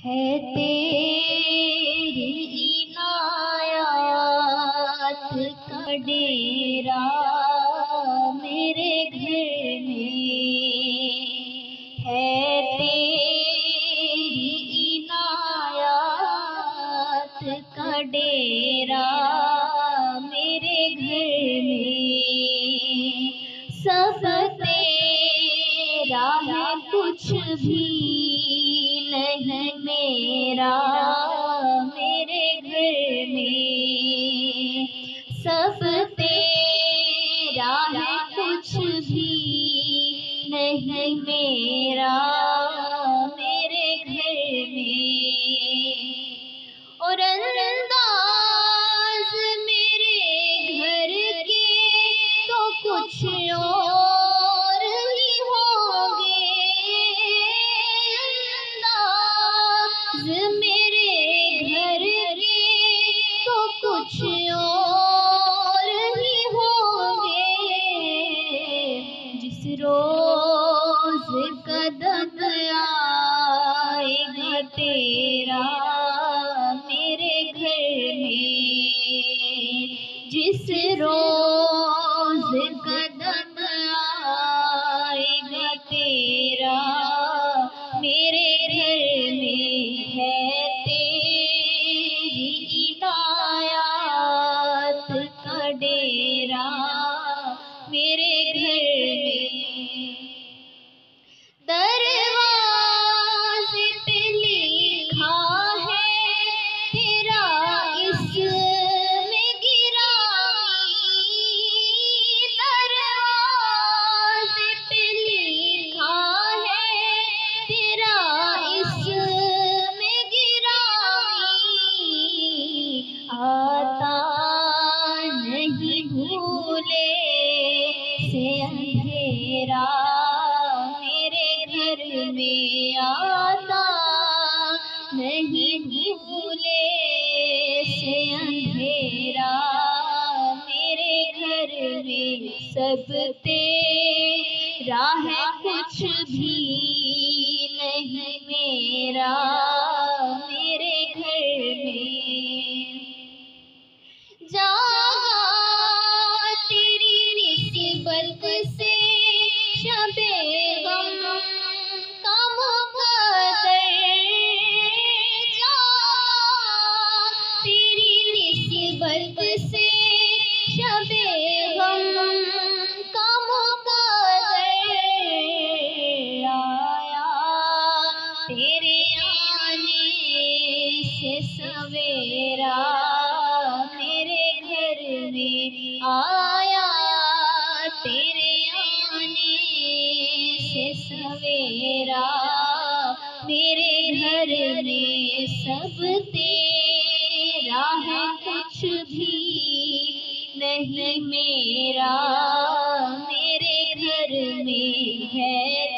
है तेरी इनायत का डेरा मेरे घर में, है तेरी इनायत का डेरा मेरे घर में। सब तेरा है कुछ भी नहीं मेरा मेरे घर में। सब तेरा है कुछ भी नहीं मेरा मेरे घर में। और अंदाज मेरे घर के तो कुछ और ही होंगे, अंदाज मेरे घर के तो कुछ और ही होंगे। जिस रोज कदम आएगा तेरा मेरे घर में, जिस रोज कदम आएगा तेरा मेरे घर में, है तेरी इनायत का डेरा मेरे घर में। दरवाज़े पे लिखा है तेरा इसमें गिरामी, दरवाज़े पे लिखा है तेरा इसमें गिरामी। आता नहीं भूले से अंधेरा मेरे घर में, आता नहीं भूले से अंधेरा मेरे घर में। सब तेरा है कुछ भी नहीं मेरा मेरे घर में। जागा तेरी निस्बत से शबे गम का मुक़द्दर, जागा तेरी निस्बत से शबे गम का मुक़द्दर। आया तेरे आने से सवेरा मेरे घर में, आया तेरे आने से सवेरा मेरे घर में। सब तेरा है कुछ भी नहीं मेरा मेरे घर में, है